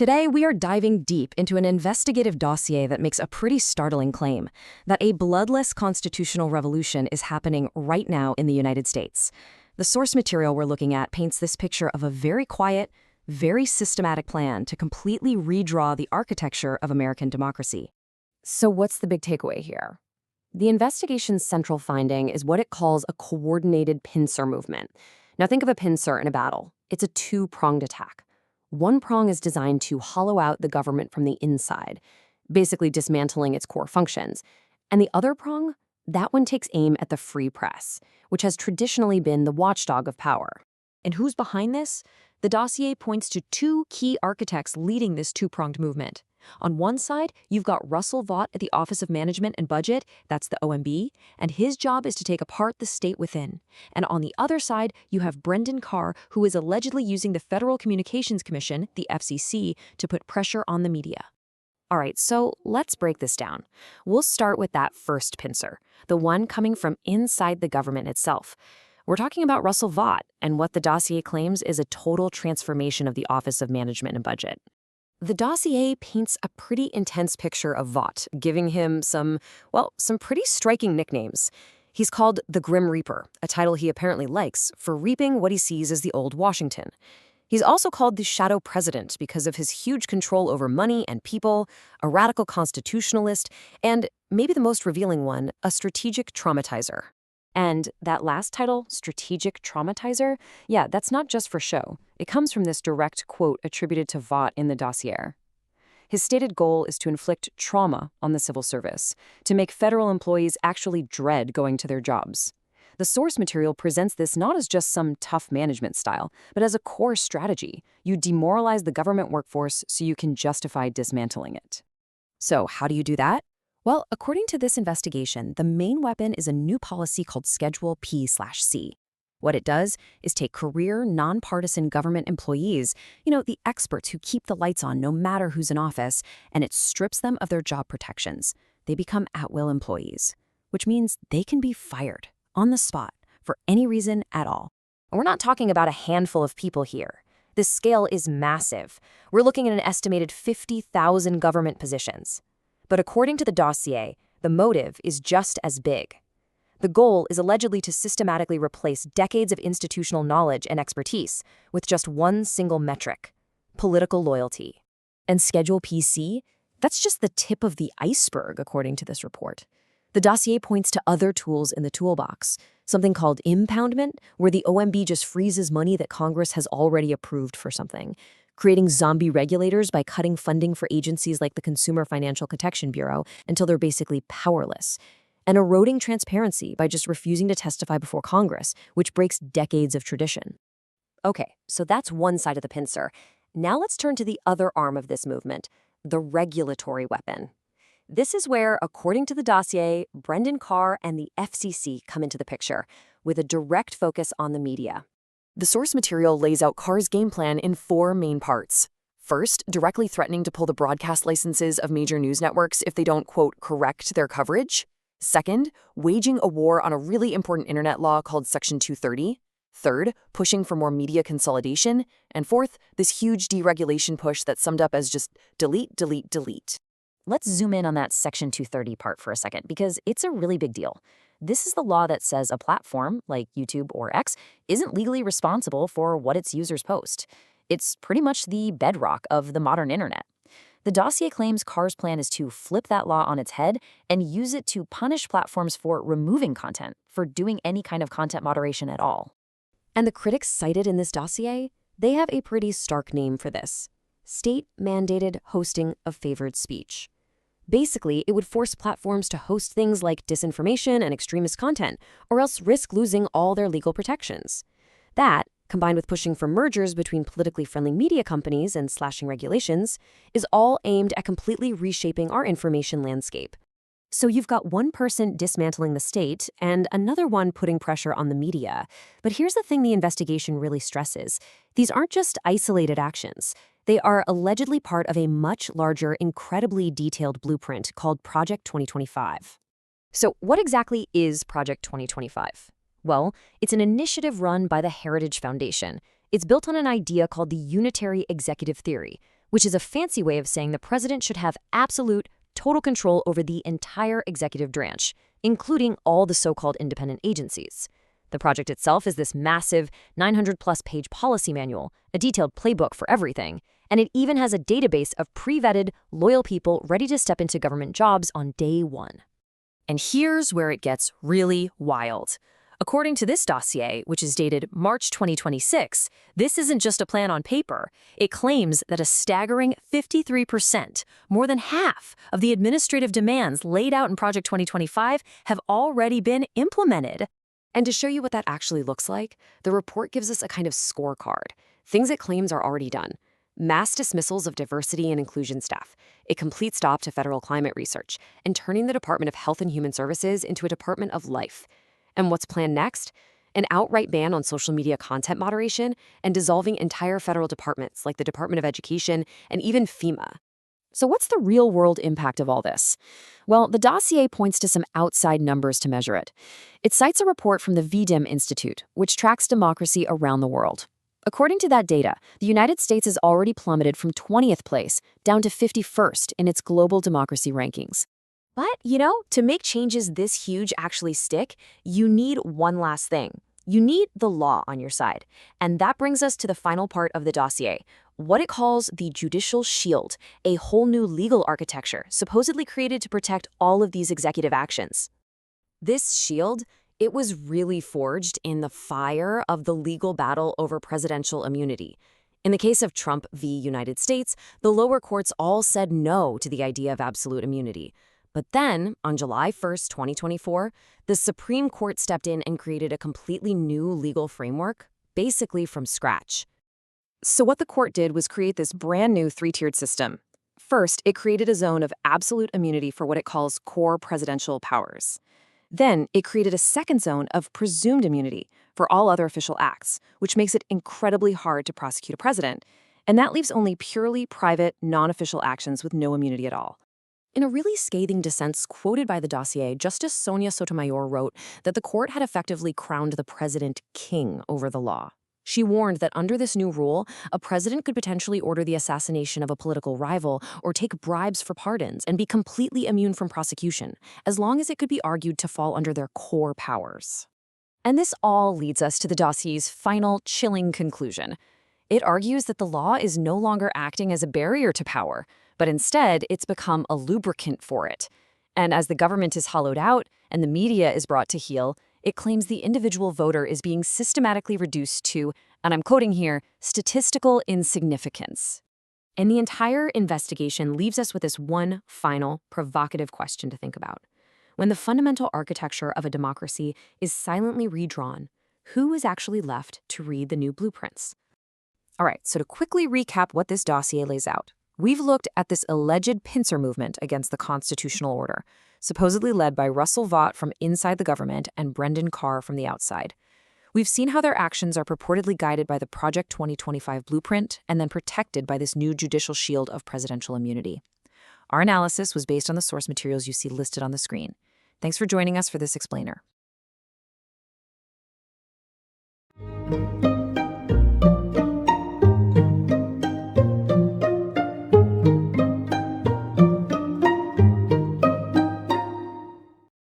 Today, we are diving deep into an investigative dossier that makes a pretty startling claim that a bloodless constitutional revolution is happening right now in the United States. The source material we're looking at paints this picture of a very quiet, very systematic plan to completely redraw the architecture of American democracy. So what's the big takeaway here? The investigation's central finding is what it calls a coordinated pincer movement. Now think of a pincer in a battle. It's a two-pronged attack. One prong is designed to hollow out the government from the inside, basically dismantling its core functions. And the other prong, that one takes aim at the free press, which has traditionally been the watchdog of power. And who's behind this? The dossier points to two key architects leading this two-pronged movement. On one side, you've got Russell Vought at the Office of Management and Budget, that's the OMB, and his job is to take apart the state within. And on the other side, you have Brendan Carr, who is allegedly using the Federal Communications Commission, the FCC, to put pressure on the media. All right, so let's break this down. We'll start with that first pincer, the one coming from inside the government itself. We're talking about Russell Vought, and what the dossier claims is a total transformation of the Office of Management and Budget. The dossier paints a pretty intense picture of Vought, giving him some pretty striking nicknames. He's called the Grim Reaper, a title he apparently likes, for reaping what he sees as the old Washington. He's also called the Shadow President because of his huge control over money and people, a radical constitutionalist, and, maybe the most revealing one, a strategic traumatizer. And that last title, strategic traumatizer, yeah, that's not just for show. It comes from this direct quote attributed to Vought in the dossier. His stated goal is to inflict trauma on the civil service, to make federal employees actually dread going to their jobs. The source material presents this not as just some tough management style, but as a core strategy. You demoralize the government workforce so you can justify dismantling it. So how do you do that? Well, according to this investigation, the main weapon is a new policy called Schedule P/C. What it does is take career, nonpartisan government employees, the experts who keep the lights on no matter who's in office, and it strips them of their job protections. They become at-will employees, which means they can be fired on the spot for any reason at all. And we're not talking about a handful of people here. This scale is massive. We're looking at an estimated 50,000 government positions. But according to the dossier, the motive is just as big. The goal is allegedly to systematically replace decades of institutional knowledge and expertise with just one single metric: political loyalty. And Schedule PC? That's just the tip of the iceberg, according to this report. The dossier points to other tools in the toolbox, something called impoundment, where the OMB just freezes money that Congress has already approved for something, creating zombie regulators by cutting funding for agencies like the Consumer Financial Protection Bureau until they're basically powerless, and eroding transparency by just refusing to testify before Congress, which breaks decades of tradition. Okay, so that's one side of the pincer. Now let's turn to the other arm of this movement, the regulatory weapon. This is where, according to the dossier, Brendan Carr and the FCC come into the picture, with a direct focus on the media. The source material lays out Carr's game plan in four main parts. First, directly threatening to pull the broadcast licenses of major news networks if they don't, quote, correct their coverage. Second, waging a war on a really important internet law called Section 230. Third, pushing for more media consolidation. And fourth, this huge deregulation push that's summed up as just delete, delete, delete. Let's zoom in on that Section 230 part for a second, because it's a really big deal. This is the law that says a platform, like YouTube or X, isn't legally responsible for what its users post. It's pretty much the bedrock of the modern internet. The dossier claims Carr's plan is to flip that law on its head and use it to punish platforms for removing content, for doing any kind of content moderation at all. And the critics cited in this dossier, they have a pretty stark name for this: state-mandated hosting of favored speech. Basically, it would force platforms to host things like disinformation and extremist content, or else risk losing all their legal protections. That, combined with pushing for mergers between politically friendly media companies and slashing regulations, is all aimed at completely reshaping our information landscape. So you've got one person dismantling the state and another one putting pressure on the media. But here's the thing the investigation really stresses. These aren't just isolated actions. They are allegedly part of a much larger, incredibly detailed blueprint called Project 2025. So what exactly is Project 2025? Well, it's an initiative run by the Heritage Foundation. It's built on an idea called the unitary executive theory, which is a fancy way of saying the president should have absolute, total control over the entire executive branch, including all the so-called independent agencies. The project itself is this massive 900-plus page policy manual, a detailed playbook for everything, and it even has a database of pre-vetted, loyal people ready to step into government jobs on day one. And here's where it gets really wild. According to this dossier, which is dated March 2026, this isn't just a plan on paper. It claims that a staggering 53%, more than half, of the administrative demands laid out in Project 2025 have already been implemented. And to show you what that actually looks like, the report gives us a kind of scorecard. Things it claims are already done. Mass dismissals of diversity and inclusion staff, a complete stop to federal climate research, and turning the Department of Health and Human Services into a Department of Life. And what's planned next? An outright ban on social media content moderation and dissolving entire federal departments like the Department of Education and even FEMA. So what's the real-world impact of all this? Well, the dossier points to some outside numbers to measure it. It cites a report from the VDIM Institute, which tracks democracy around the world. According to that data, the United States has already plummeted from 20th place down to 51st in its global democracy rankings. But, to make changes this huge actually stick, you need one last thing. You need the law on your side. And that brings us to the final part of the dossier, what it calls the judicial shield, a whole new legal architecture supposedly created to protect all of these executive actions. This shield, it was really forged in the fire of the legal battle over presidential immunity. In the case of Trump v. United States, the lower courts all said no to the idea of absolute immunity. But then, on July 1st, 2024, the Supreme Court stepped in and created a completely new legal framework, basically from scratch. So what the court did was create this brand new three-tiered system. First, it created a zone of absolute immunity for what it calls core presidential powers. Then, it created a second zone of presumed immunity for all other official acts, which makes it incredibly hard to prosecute a president. And that leaves only purely private, non-official actions with no immunity at all. In a really scathing dissent quoted by the dossier, Justice Sonia Sotomayor wrote that the court had effectively crowned the president king over the law. She warned that under this new rule, a president could potentially order the assassination of a political rival or take bribes for pardons and be completely immune from prosecution, as long as it could be argued to fall under their core powers. And this all leads us to the dossier's final, chilling conclusion. It argues that the law is no longer acting as a barrier to power, but instead it's become a lubricant for it. And as the government is hollowed out and the media is brought to heel, it claims the individual voter is being systematically reduced to, and I'm quoting here, statistical insignificance. And the entire investigation leaves us with this one final, provocative question to think about. When the fundamental architecture of a democracy is silently redrawn, who is actually left to read the new blueprints? All right, so to quickly recap what this dossier lays out, we've looked at this alleged pincer movement against the constitutional order, supposedly led by Russell Vought from inside the government and Brendan Carr from the outside. We've seen how their actions are purportedly guided by the Project 2025 blueprint and then protected by this new judicial shield of presidential immunity. Our analysis was based on the source materials you see listed on the screen. Thanks for joining us for this explainer.